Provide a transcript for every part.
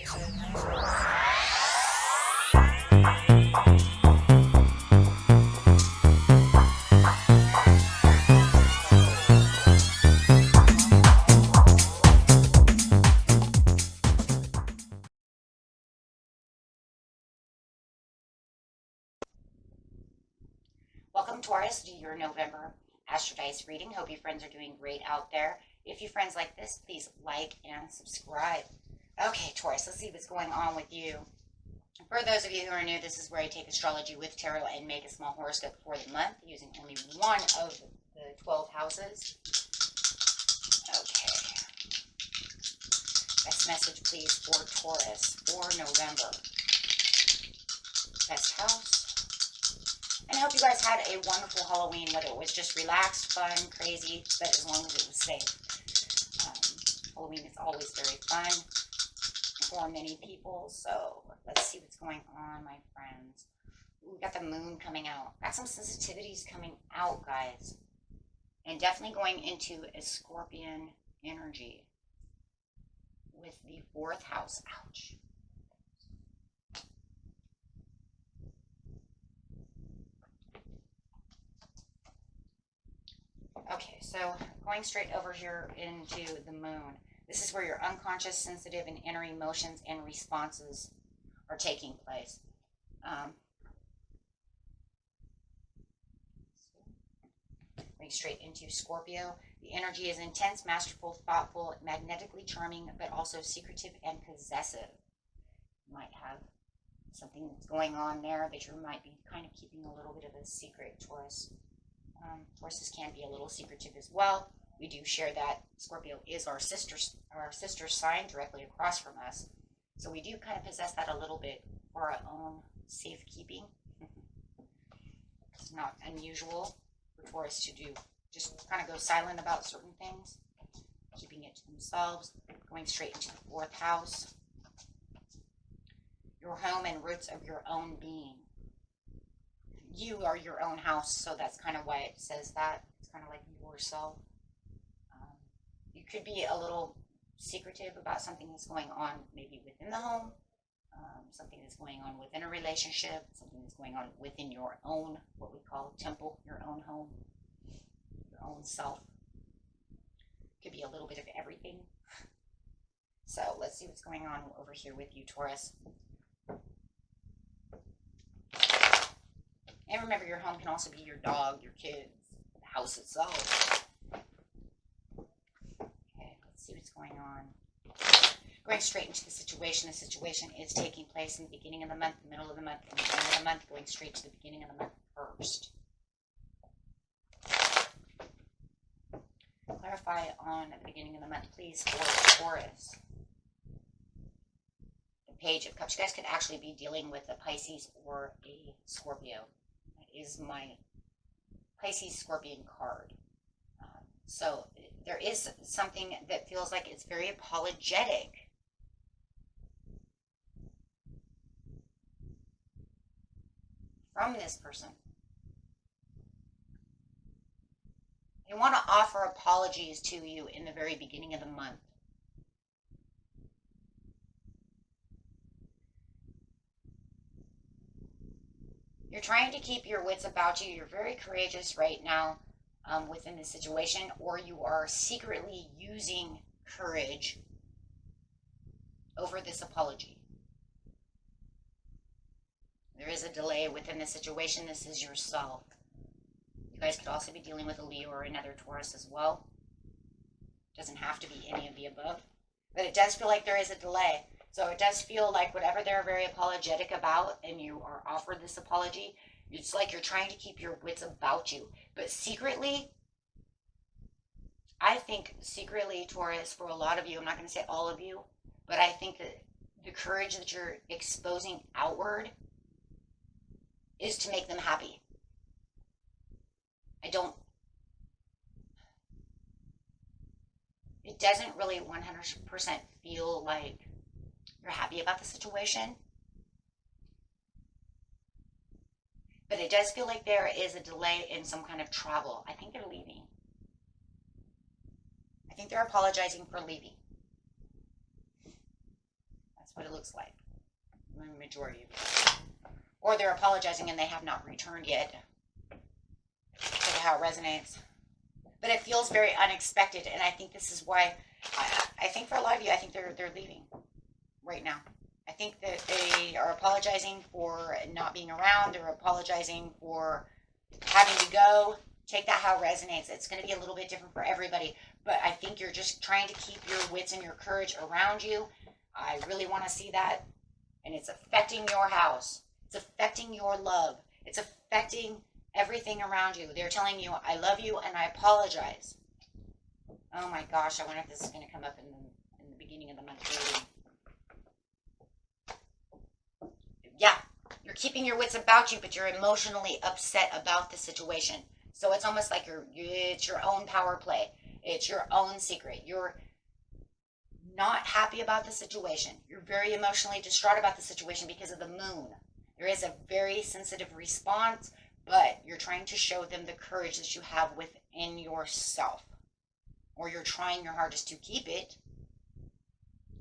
Welcome, Taurus, to your November Astrodice reading. Hope you friends are doing great out there. If you friends like this, please like and subscribe. Okay, Taurus, let's see what's going on with you. For those of you who are new, this is where I take astrology with tarot and make a small horoscope for the month using only one of the 12 houses. Okay. Best message, please, for Taurus for November. Best house. And I hope you guys had a wonderful Halloween, whether it was just relaxed, fun, crazy, but as long as it was safe. Halloween is always very fun for many people, so let's see what's going on, my friends. We got the moon coming out. Got some sensitivities coming out, guys. And definitely going into a Scorpion energy with the 4th house. Ouch. Okay, so going straight over here into the moon. This is where your unconscious, sensitive, and inner emotions and responses are taking place. Going straight into Scorpio. The energy is intense, masterful, thoughtful, magnetically charming, but also secretive and possessive. You might have something that's going on there that you might be kind of keeping a little bit of a secret, Taurus. Tauruses can be a little secretive as well. We do share that Scorpio is our sister sign directly across from us. So we do kind of possess that a little bit for our own safekeeping. It's not unusual for Taurus to do, just kind of go silent about certain things, keeping it to themselves. Going straight into the 4th house. Your home and roots of your own being. You are your own house, so that's kind of why it says that. It's kind of like yourself. You could be a little secretive about something that's going on maybe within the home, something that's going on within a relationship, something that's going on within your own, what we call temple, your own home, your own self. Could be a little bit of everything. So let's see what's going on over here with you, Taurus. And remember, your home can also be your dog, your kids, the house itself. Okay, let's see what's going on. Going straight into the situation. The situation is taking place in the beginning of the month, the middle of the month, and the end of the month. Going straight to the beginning of the month first. Clarify on the beginning of the month, please, for Taurus. The Page of Cups. You guys could actually be dealing with a Pisces or a Scorpio. Is my Pisces Scorpion card. So there is something that feels like it's very apologetic. From this person. They want to offer apologies to you in the very beginning of the month. You're trying to keep your wits about you. You're very courageous right now within the situation, or you are secretly using courage over this apology. There is a delay within the situation. This is yourself. You guys could also be dealing with a Leo or another Taurus as well. Doesn't have to be any of the above. But it does feel like there is a delay. So it does feel like whatever they're very apologetic about and you are offered this apology, it's like you're trying to keep your wits about you. But secretly, I think secretly, Taurus, for a lot of you, I'm not going to say all of you, but I think that the courage that you're exposing outward is to make them happy. It doesn't really 100% feel like you're happy about the situation. But it does feel like there is a delay in some kind of travel. I think they're leaving. I think they're apologizing for leaving. That's what it looks like. The majority of you. Or they're apologizing and they have not returned yet. Look at how it resonates. But it feels very unexpected, and I think this is why, I think for a lot of you, I think they're leaving right now. I think that they are apologizing for not being around. They're apologizing for having to go. Take that how it resonates. It's going to be a little bit different for everybody, but I think you're just trying to keep your wits and your courage around you. I really want to see that, and it's affecting your house. It's affecting your love. It's affecting everything around you. They're telling you, I love you and I apologize. Oh my gosh, I wonder if this is going to come up in the beginning of the month reading. Yeah, you're keeping your wits about you, but you're emotionally upset about the situation. So it's almost like it's your own power play. It's your own secret. You're not happy about the situation. You're very emotionally distraught about the situation because of the moon. There is a very sensitive response, but you're trying to show them the courage that you have within yourself. Or you're trying your hardest to keep it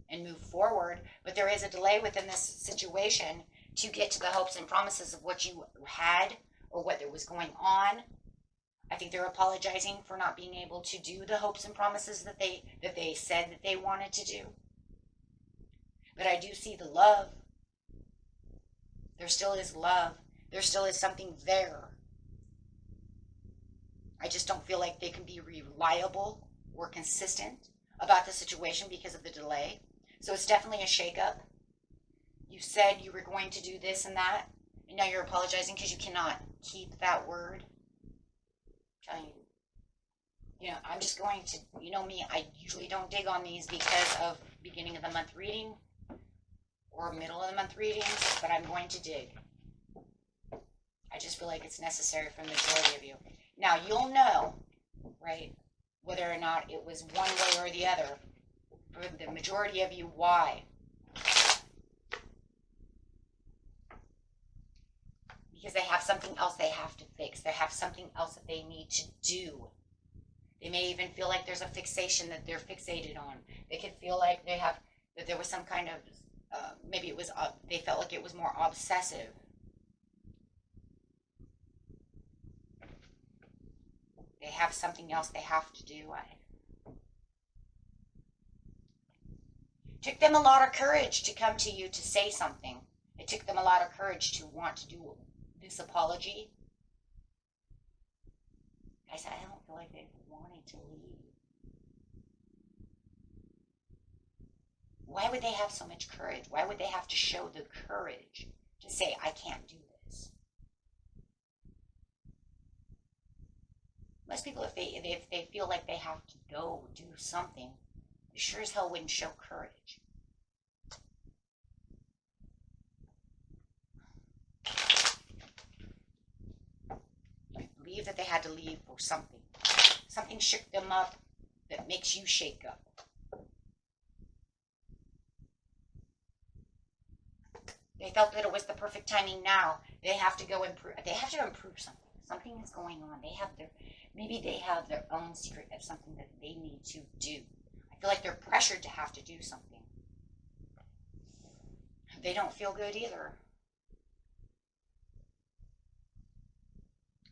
and move forward. But there is a delay within this situation to get to the hopes and promises of what you had or what there was going on. I think they're apologizing for not being able to do the hopes and promises that they said that they wanted to do. But I do see the love. There still is love. There still is something there. I just don't feel like they can be reliable or consistent about the situation because of the delay. So it's definitely a shakeup. You said you were going to do this and that, and now you're apologizing because you cannot keep that word. I'm telling you, I'm just going to, you know me, I usually don't dig on these because of beginning of the month reading or middle of the month readings, but I'm going to dig. I just feel like it's necessary for the majority of you. Now, you'll know, right, whether or not it was one way or the other. For the majority of you, why? Because they have something else they have to fix. They have something else that they need to do. They may even feel like there's a fixation that they're fixated on. They could feel like that there was some kind of, maybe it was, they felt like it was more obsessive. They have something else they have to do. It took them a lot of courage to come to you to say something. It took them a lot of courage to want to do this apology. I said, I don't feel like they wanted to leave. Why would they have so much courage? Why would they have to show the courage to say, I can't do this? Most people, if they feel like they have to go do something, they sure as hell wouldn't show courage. I believe that they had to leave for something. Something shook them up that makes you shake up. They felt that it was the perfect timing now. They have to go improve. They have to improve something. Something is going on. Maybe they have their own secret of something that they need to do. I feel like they're pressured to have to do something. They don't feel good either.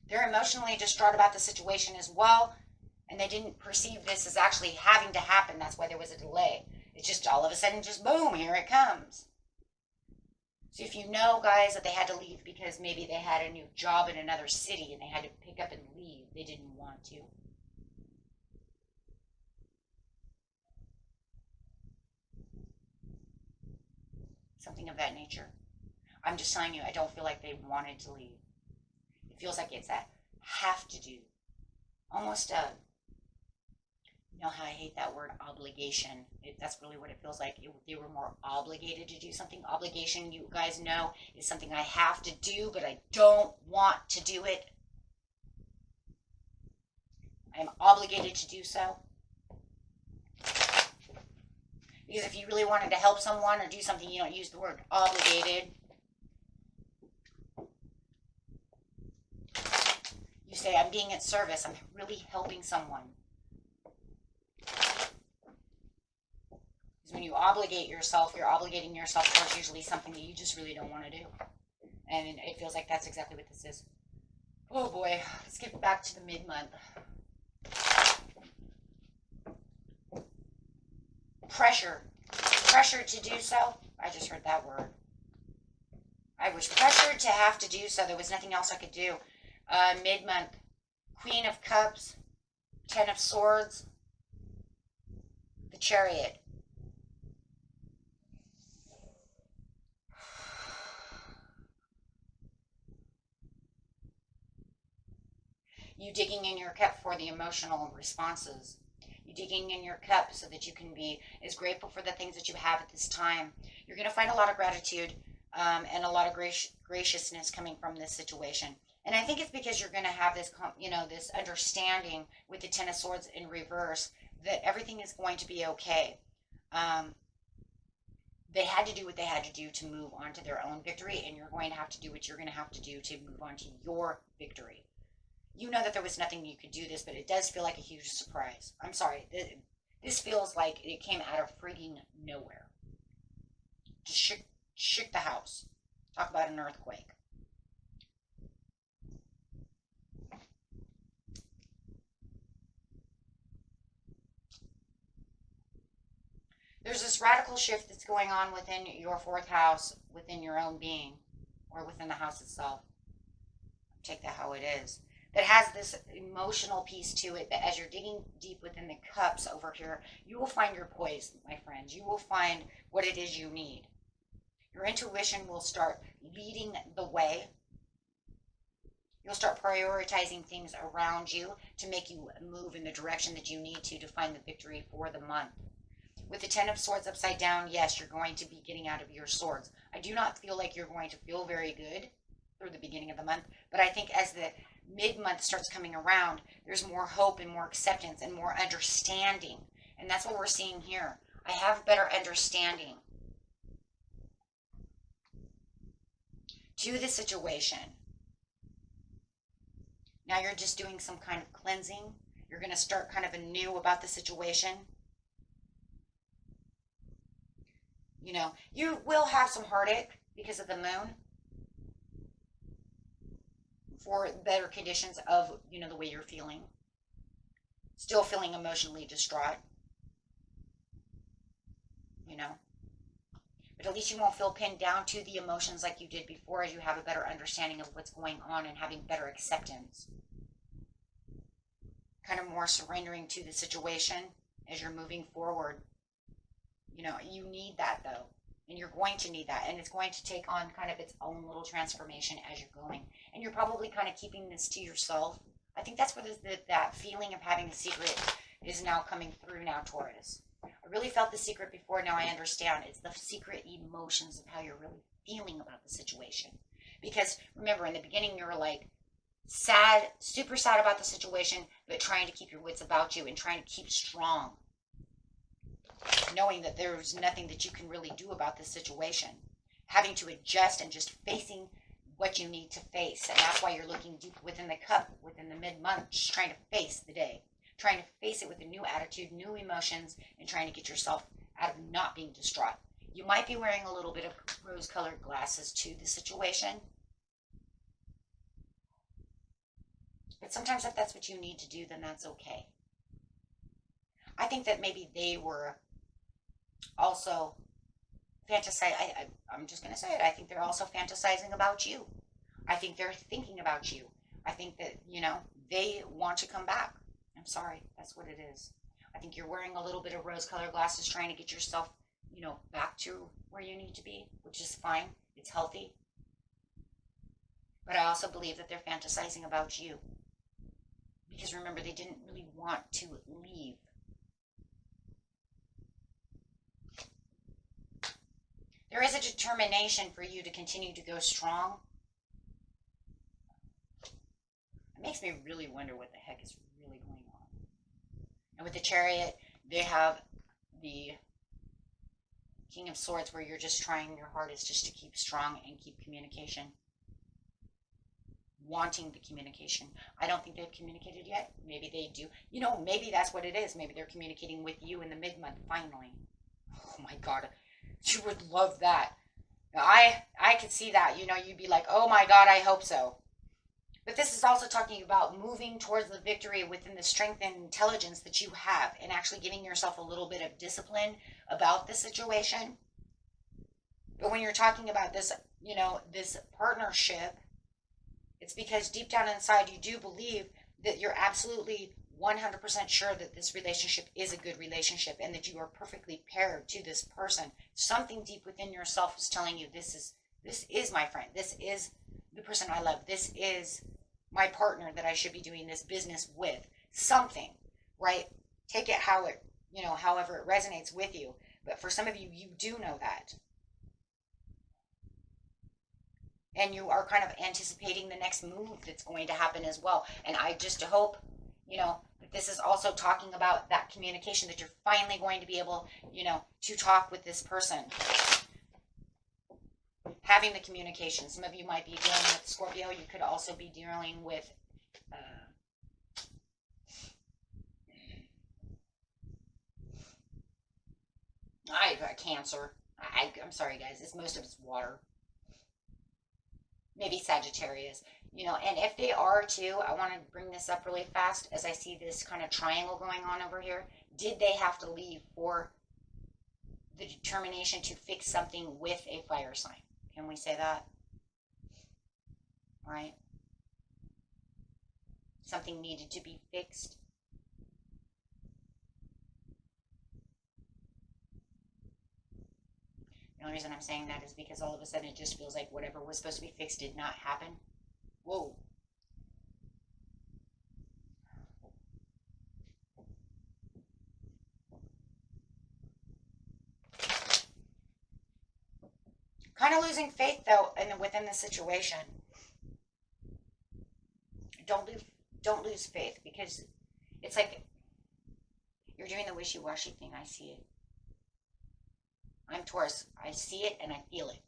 They're emotionally distraught about the situation as well, and they didn't perceive this as actually having to happen. That's why there was a delay. It's just all of a sudden, just boom, here it comes. So if you know, guys, that they had to leave because maybe they had a new job in another city and they had to pick up and leave, they didn't want to. Something of that nature. I'm just telling you, I don't feel like they wanted to leave. It feels like it's a have to do. Almost a, you know how I hate that word, obligation. That's really what it feels like. They were more obligated to do something. Obligation, you guys know, is something I have to do, but I don't want to do it. I am obligated to do so. Because if you really wanted to help someone or do something, you don't use the word obligated. You say, I'm being at service. I'm really helping someone. Because when you obligate yourself, you're obligating yourself towards usually something that you just really don't want to do. And it feels like that's exactly what this is. Oh boy, let's get back to the mid-month. Pressure. Pressure to do so. I just heard that word. I was pressured to have to do so. There was nothing else I could do. Mid-month. Queen of Cups. 10 of Swords. The Chariot. You digging in your cup for the emotional responses. You digging in your cup so that you can be as grateful for the things that you have at this time. You're going to find a lot of gratitude and a lot of graciousness coming from this situation. And I think it's because you're going to have this, this understanding with the Ten of Swords in reverse that everything is going to be okay. They had to do what they had to do to move on to their own victory, and you're going to have to do what you're going to have to do to move on to your victory. You know that there was nothing you could do this, but it does feel like a huge surprise. I'm sorry. This feels like it came out of freaking nowhere. Just shook the house. Talk about an earthquake. There's this radical shift that's going on within your fourth house, within your own being, or within the house itself. Take that how it is. That has this emotional piece to it, that as you're digging deep within the cups over here, you will find your poise, my friends. You will find what it is you need. Your intuition will start leading the way. You'll start prioritizing things around you to make you move in the direction that you need to find the victory for the month. With the Ten of Swords upside down, yes, you're going to be getting out of your swords. I do not feel like you're going to feel very good through the beginning of the month, but I think as the mid-month starts coming around, there's more hope and more acceptance and more understanding. And that's what we're seeing here. I have better understanding to the situation. Now you're just doing some kind of cleansing. You're going to start kind of anew about the situation. You know, you will have some heartache because of the moon for better conditions of, the way you're feeling. Still feeling emotionally distraught. But at least you won't feel pinned down to the emotions like you did before, as you have a better understanding of what's going on and having better acceptance. Kind of more surrendering to the situation as you're moving forward. You need that though. And you're going to need that. And it's going to take on kind of its own little transformation as you're going. And you're probably kind of keeping this to yourself. I think that's where that feeling of having a secret is now coming through now, Taurus. I really felt the secret before. Now I understand. It's the secret emotions of how you're really feeling about the situation. Because remember, in the beginning, you were like sad, super sad about the situation, but trying to keep your wits about you and trying to keep strong. Knowing that there's nothing that you can really do about this situation. Having to adjust and just facing what you need to face. And that's why you're looking deep within the cup, within the mid-month, just trying to face the day. Trying to face it with a new attitude, new emotions, and trying to get yourself out of not being distraught. You might be wearing a little bit of rose-colored glasses to the situation. But sometimes if that's what you need to do, then that's okay. I think that maybe they were also fantasizing. I'm just going to say it. I think they're also fantasizing about you. I think they're thinking about you. I think that, they want to come back. I'm sorry. That's what it is. I think you're wearing a little bit of rose-colored glasses trying to get yourself, back to where you need to be, which is fine. It's healthy. But I also believe that they're fantasizing about you. Because remember, they didn't really want to leave. There is a determination for you to continue to go strong. It makes me really wonder what the heck is really going on. And with the Chariot, they have the King of Swords, where you're just trying your hardest just to keep strong and keep communication. Wanting the communication. I don't think they've communicated yet. Maybe they do. Maybe that's what it is. Maybe they're communicating with you in the mid-month finally. Oh my God. You would love that. I could see that. You'd be like, oh my God, I hope so. But this is also talking about moving towards the victory within the strength and intelligence that you have and actually giving yourself a little bit of discipline about the situation. But when you're talking about this, this partnership, it's because deep down inside you do believe that you're absolutely 100% sure that this relationship is a good relationship and that you are perfectly paired to this person. Something deep within yourself is telling you this is my friend. This is the person I love. This is my partner that I should be doing this business with. Something, right? Take it however it resonates with you. But for some of you, you do know that. And you are kind of anticipating the next move that's going to happen as well. And I just hope, that this is also talking about that communication, that you're finally going to be able, to talk with this person. Having the communication. Some of you might be dealing with Scorpio. You could also be dealing with Cancer. I'm sorry, guys. Most of it's water. Maybe Sagittarius. And if they are too, I want to bring this up really fast as I see this kind of triangle going on over here. Did they have to leave for the determination to fix something with a fire sign? Can we say that? Right? Something needed to be fixed. The only reason I'm saying that is because all of a sudden it just feels like whatever was supposed to be fixed did not happen. Whoa. Kind of losing faith though within the situation. Don't lose faith, because it's like you're doing the wishy-washy thing. I see it. I'm Taurus. I see it and I feel it.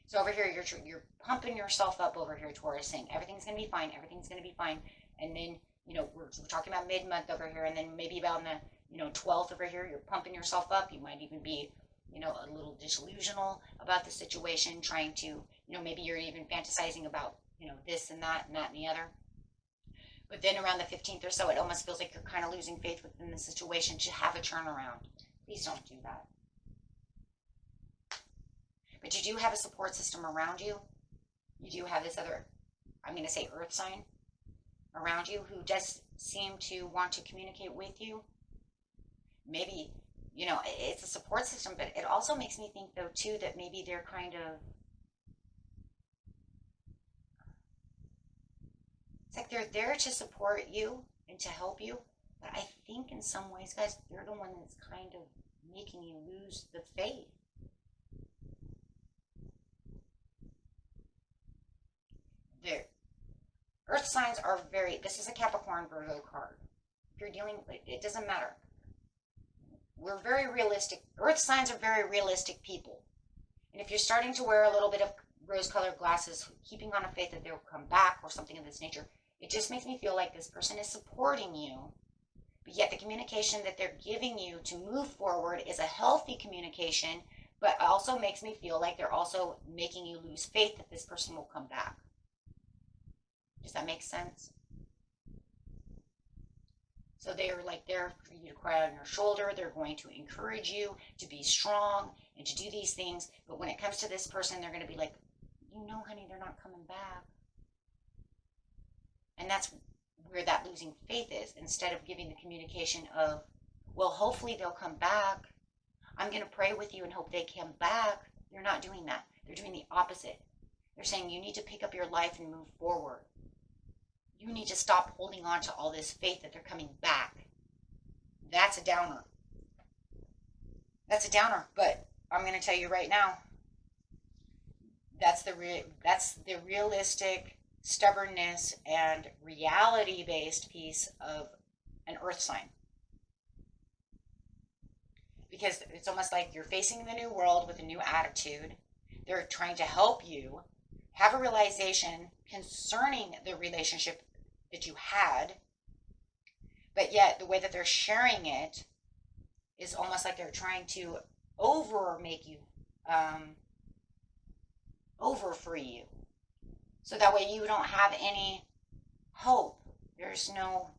So over here, you're pumping yourself up over here, Taurus, saying everything's going to be fine. Everything's going to be fine. And then, we're talking about mid-month over here. And then maybe about in the, 12th over here, you're pumping yourself up. You might even be, a little disillusional about the situation, trying to, maybe you're even fantasizing about, this and that and the other. But then around the 15th or so, it almost feels like you're kind of losing faith within the situation to have a turnaround. Please don't do that. But you do have a support system around you. You do have this other, I'm going to say earth sign around you who does seem to want to communicate with you. Maybe, it's a support system, but it also makes me think, though, too, that maybe they're kind of, it's like they're there to support you and to help you. But I think in some ways, guys, they're the one that's kind of making you lose the faith. There, earth signs are this is a Capricorn Virgo card. If you're dealing, it doesn't matter. We're very realistic. Earth signs are very realistic people. And if you're starting to wear a little bit of rose-colored glasses, keeping on a faith that they'll come back or something of this nature, it just makes me feel like this person is supporting you, but yet the communication that they're giving you to move forward is a healthy communication, but also makes me feel like they're also making you lose faith that this person will come back. Does that make sense? So they're there for you to cry on your shoulder. They're going to encourage you to be strong and to do these things. But when it comes to this person, they're going to be like, honey, they're not coming back. And that's where that losing faith is. Instead of giving the communication of, well, hopefully they'll come back. I'm going to pray with you and hope they come back. They're not doing that. They're doing the opposite. They're saying you need to pick up your life and move forward. You need to stop holding on to all this faith that they're coming back. That's a downer. That's a downer. But I'm going to tell you right now, that's the realistic stubbornness and reality-based piece of an earth sign. Because it's almost like you're facing the new world with a new attitude. They're trying to help you have a realization concerning the relationship that you had, but yet the way that they're sharing it is almost like they're trying to over make you, over free you. So that way you don't have any hope. There's no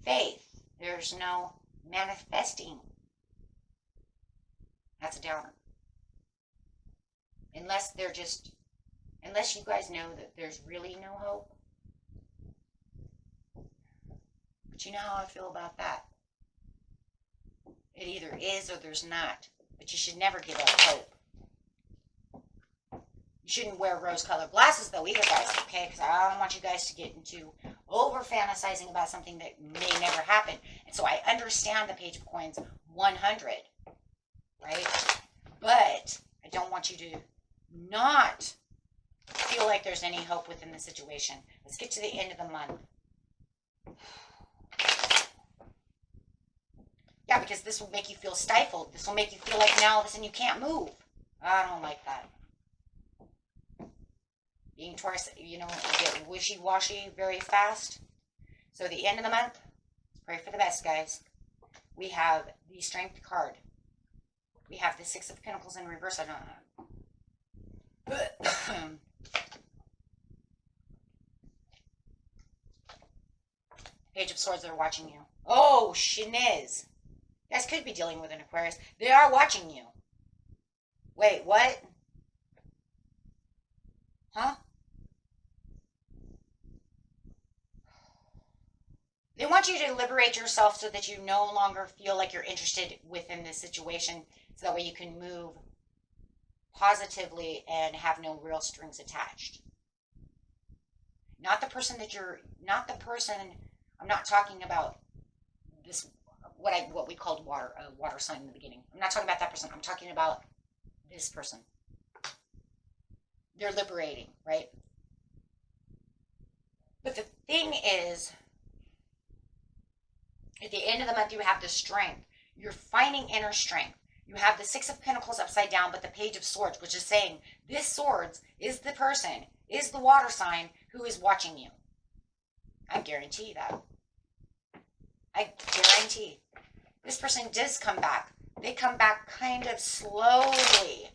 faith. There's no manifesting. That's a downer. Unless you guys know that there's really no hope. But you know how I feel about that. It either is or there's not. But you should never give up hope. You shouldn't wear rose-colored glasses, though, either, guys, okay? Because I don't want you guys to get into over-fantasizing about something that may never happen. And so I understand the Page of Coins 100, right? But I don't want you to not feel like there's any hope within the situation. Let's get to the end of the month. Yeah, because this will make you feel stifled. This will make you feel like now all of a sudden you can't move. I don't like that. Being Taurus, you know, you get wishy-washy very fast. So the end of the month, pray for the best, guys. We have the Strength card. We have the Six of Pentacles in reverse. I don't know. Page of Swords, they're watching you. Oh, Shinez. You guys could be dealing with an Aquarius. They are watching you. Wait, what? Huh? They want you to liberate yourself so that you no longer feel like you're interested within this situation. So that way you can move positively and have no real strings attached. Not the person that you're, not the person, I'm not talking about this, what we called water sign in the beginning. I'm not talking about that person. I'm talking about this person. They're liberating, right? But the thing is, at the end of the month, you have the Strength. You're finding inner strength. You have the Six of Pentacles upside down, but the Page of Swords, which is saying this Swords is the person, is the water sign who is watching you. I guarantee that. I guarantee. This person does come back. They come back kind of slowly.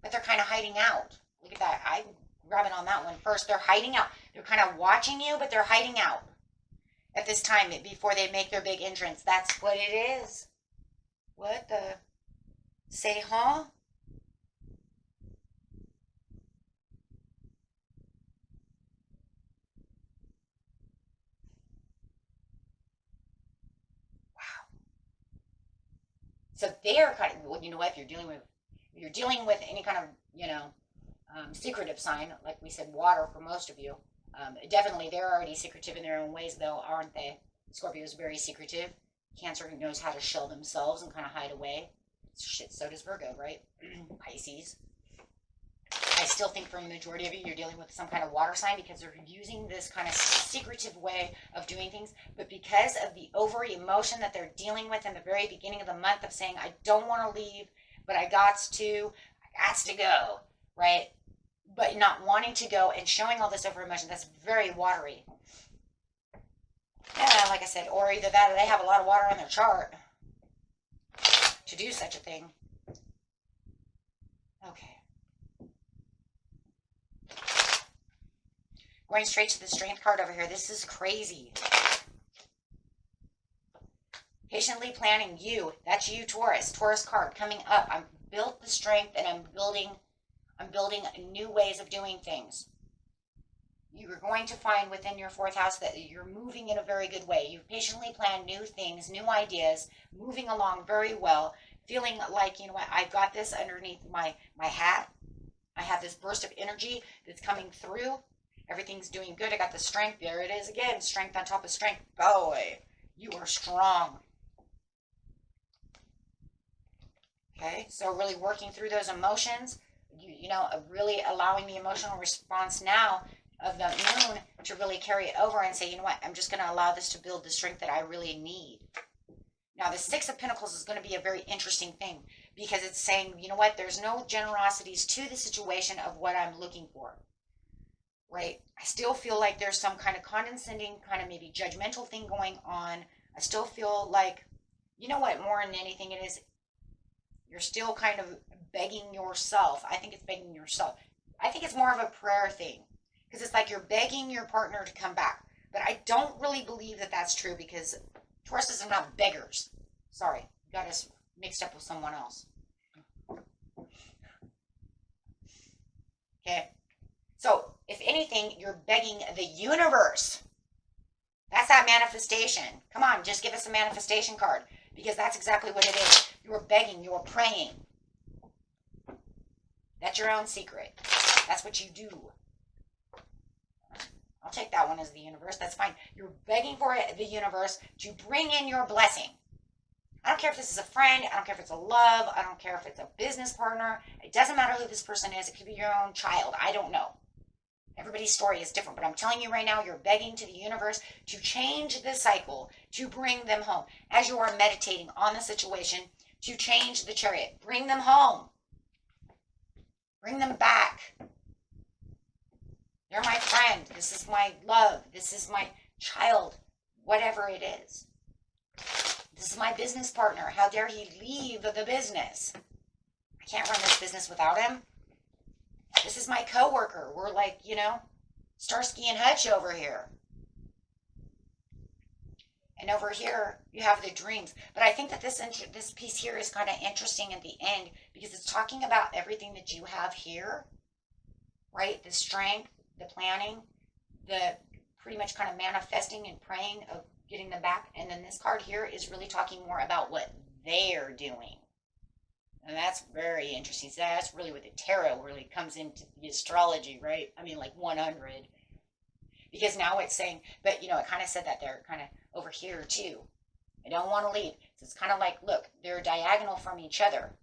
But they're kind of hiding out. Look at that. I'm grabbing on that one first. They're hiding out. They're kind of watching you, but they're hiding out. At this time, before they make their big entrance. That's what it is. What the? Say, huh? Wow. So they're kind of, well, you know what? If you're dealing with any kind of, you know, secretive sign, like we said, water for most of you. Definitely, they're already secretive in their own ways, though, aren't they? Scorpio is very secretive. Cancer knows how to shell themselves and kind of hide away. Shit, so does Virgo, right? Pisces. I still think for a majority of you, you're dealing with some kind of water sign because they're using this kind of secretive way of doing things. But because of the over emotion that they're dealing with in the very beginning of the month of saying, I don't want to leave, but I got to go, right? But not wanting to go and showing all this over emotion, that's very watery. Yeah, like I said, or either that or they have a lot of water on their chart to do such a thing. Okay. Going straight to the Strength card over here. This is crazy. Patiently planning you. That's you, Taurus. Taurus card coming up. I've built the strength and I'm building new ways of doing things. You're going to find within your fourth house that you're moving in a very good way. You've patiently planned new things, new ideas, moving along very well, feeling like, you know what, I've got this underneath my hat. I have this burst of energy that's coming through. Everything's doing good. I got the strength. There it is again. Strength on top of strength. Boy, you are strong. Okay, so really working through those emotions. You know, really allowing the emotional response now of the moon to really carry it over and say, you know what, I'm just going to allow this to build the strength that I really need. Now, the Six of Pentacles is going to be a very interesting thing because it's saying, you know what, there's no generosities to the situation of what I'm looking for, right? I still feel like there's some kind of condescending, kind of maybe judgmental thing going on. I still feel like you know what, more than anything it is, you're still kind of begging yourself. I think it's begging yourself. I think it's more of a prayer thing because it's like you're begging your partner to come back. But I don't really believe that that's true because Tauruses are not beggars. Sorry, got us mixed up with someone else. Okay, so if anything, you're begging the universe. That's that manifestation. Come on, just give us a manifestation card because that's exactly what it is. You're begging, you're praying. That's your own secret. That's what you do. I'll take that one as the universe. That's fine. You're begging for the universe to bring in your blessing. I don't care if this is a friend. I don't care if it's a love. I don't care if it's a business partner. It doesn't matter who this person is. It could be your own child. I don't know. Everybody's story is different, but I'm telling you right now, you're begging to the universe to change the cycle, to bring them home. As you are meditating on the situation, to change the chariot. Bring them home. Bring them back. They're my friend. This is my love. This is my child. Whatever it is. This is my business partner. How dare he leave the business? I can't run this business without him. This is my coworker. We're like, you know, Starsky and Hutch over here. And over here, you have the dreams. But I think that this piece here is kind of interesting at the end because it's talking about everything that you have here, right? The strength, the planning, the pretty much kind of manifesting and praying of getting them back. And then this card here is really talking more about what they're doing. And that's very interesting. So that's really what the tarot really comes into the astrology, right? I mean, like 100. Because now it's saying, but, you know, it kind of said that they're kind of over here, too. They don't want to leave. So it's kind of like, look, they're diagonal from each other.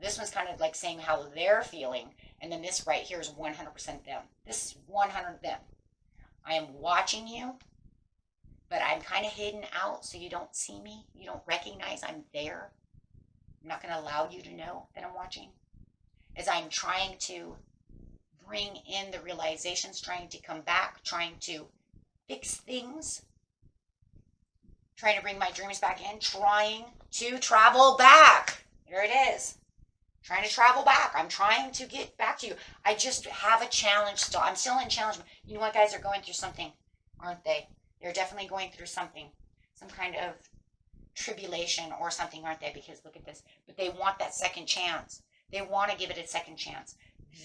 This one's kind of like saying how they're feeling. And then this right here is 100% them. This is 100 them. I am watching you, but I'm kind of hidden out so you don't see me. You don't recognize I'm there. I'm not going to allow you to know that I'm watching. As I'm trying to bring in the realizations, trying to come back, trying to fix things, trying to bring my dreams back in, trying to travel back. There it is. Trying to travel back. I'm trying to get back to you. I just have a challenge still. I'm still in challenge. You know what, guys? Are going through something, aren't they? They're definitely going through something. Some kind of tribulation or something, aren't they? Because look at this. But they want that second chance. They want to give it a second chance.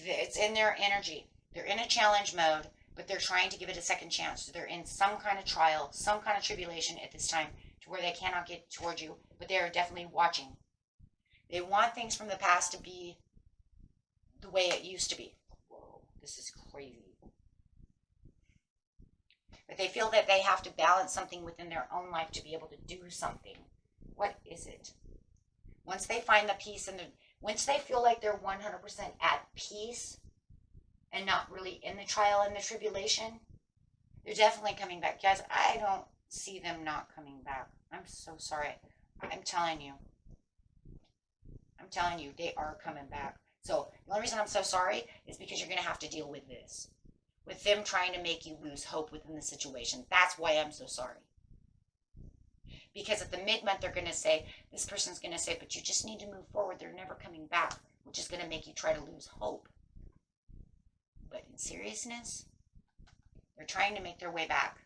It's in their energy. They're in a challenge mode, but they're trying to give it a second chance. So they're in some kind of trial, some kind of tribulation at this time to where they cannot get towards you, but they are definitely watching. They want things from the past to be the way it used to be. Whoa, this is crazy. But they feel that they have to balance something within their own life to be able to do something. What is it? Once they find the peace and once they feel like they're 100% at peace and not really in the trial and the tribulation, they're definitely coming back. Guys, I don't see them not coming back. I'm so sorry. I'm telling you, they are coming back. So the only reason I'm so sorry is because you're going to have to deal with this. With them trying to make you lose hope within the situation. That's why I'm so sorry. Because at the mid-month, they're going to say, this person's going to say, but you just need to move forward. They're never coming back, which is going to make you try to lose hope. But in seriousness, they're trying to make their way back.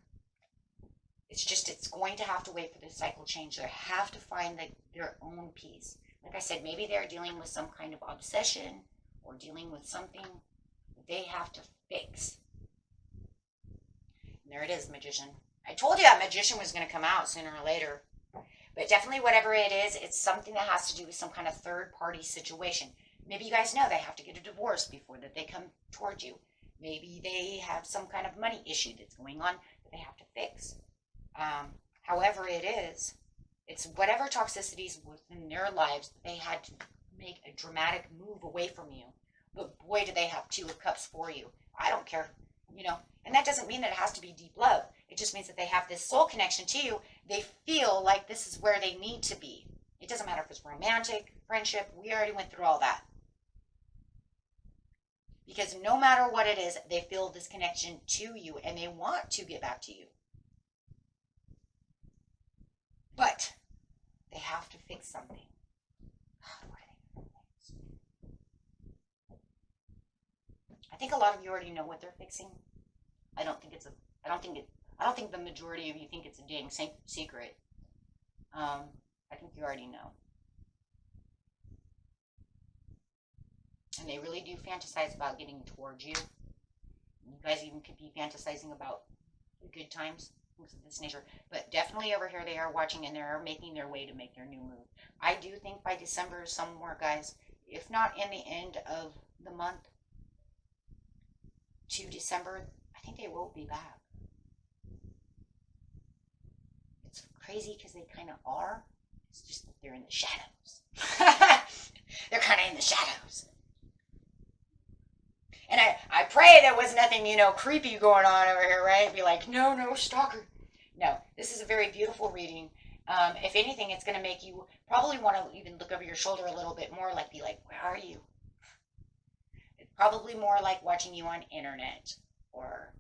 It's just, it's going to have to wait for the cycle change. They have to find their own peace. Like I said, maybe they're dealing with some kind of obsession or dealing with something that they have to fix. And there it is, Magician. I told you that Magician was going to come out sooner or later. But definitely whatever it is, it's something that has to do with some kind of third-party situation. Maybe you guys know they have to get a divorce before that they come towards you. Maybe they have some kind of money issue that's going on that they have to fix. However it is, it's whatever toxicities within their lives, they had to make a dramatic move away from you. But boy, do they have 2 of Cups for you. I don't care, you know. And that doesn't mean that it has to be deep love. It just means that they have this soul connection to you. They feel like this is where they need to be. It doesn't matter if it's romantic, friendship. We already went through all that. Because no matter what it is, they feel this connection to you and they want to get back to you. But They have to fix something. God, what are they going to fix? I think a lot of you already know what they're fixing. I don't think the majority of you think it's a dang secret. I think you already know. And they really do fantasize about getting towards you. You guys even could be fantasizing about good times, things of this nature. But definitely over here they are watching and they're making their way to make their new move. I do think by December somewhere, guys, if not in the end of the month to December, I think they will be back. It's crazy because they kind of are. It's just that they're in the shadows. They're kind of in the shadows. And I pray there was nothing, creepy going on over here, right? Be like, no, stalker. No, this is a very beautiful reading. If anything, it's going to make you probably want to even look over your shoulder a little bit more, like be like, where are you? It's probably more like watching you on internet or,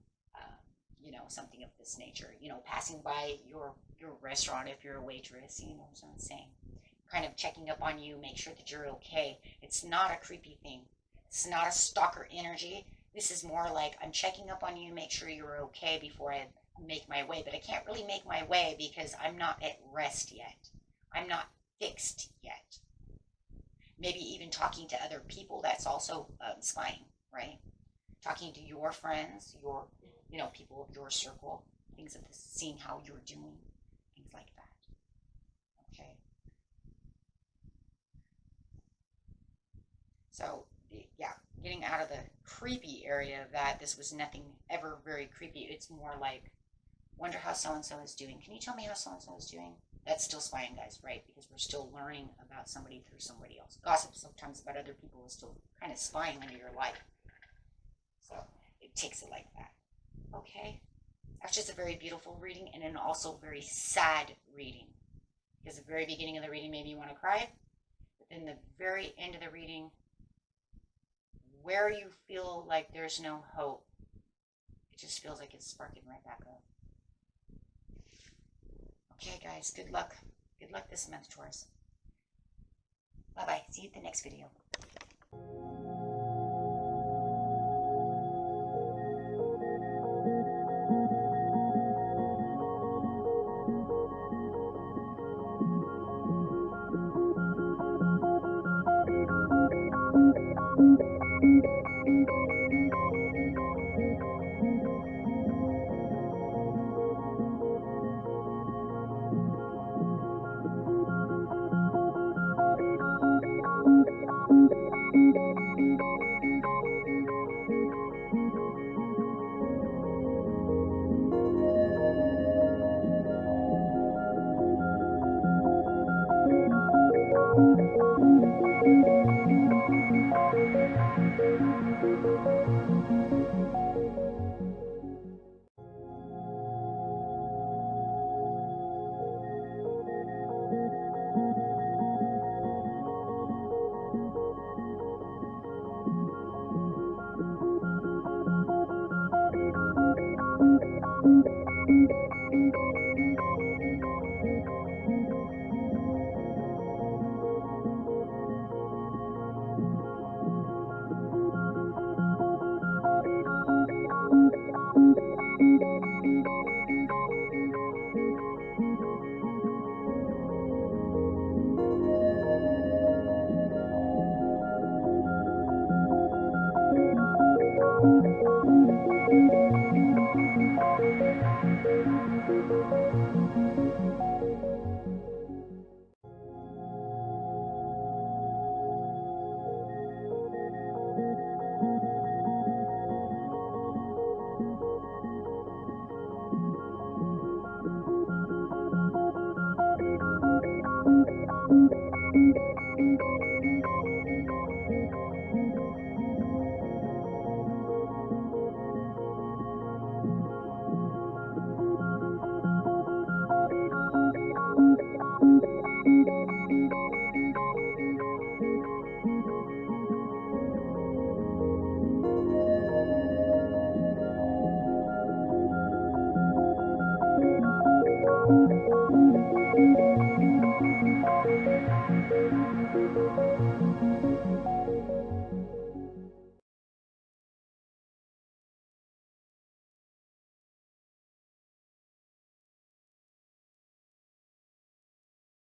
something of this nature. Passing by your restaurant if you're a waitress, you know what I'm saying? Kind of checking up on you, make sure that you're okay. It's not a creepy thing. It's not a stalker energy. This is more like I'm checking up on you, make sure you're okay before I make my way. But I can't really make my way because I'm not at rest yet. I'm not fixed yet. Maybe even talking to other people, that's also spying, right? Talking to your friends, your people of your circle, things of this, seeing how you're doing, things like that. Okay. So, yeah, getting out of the creepy area of that, this was nothing ever very creepy. It's more like, wonder how so-and-so is doing. Can you tell me how so-and-so is doing? That's still spying, guys, right? Because we're still learning about somebody through somebody else. Gossip sometimes about other people is still kind of spying into your life. So it takes it like that. Okay? That's just a very beautiful reading and an also very sad reading. Because the very beginning of the reading, maybe you want to cry. But then the very end of the reading, where you feel like there's no hope, it just feels like it's sparking right back up. Okay, guys, good luck. Good luck this month, Taurus. Bye-bye. See you at the next video.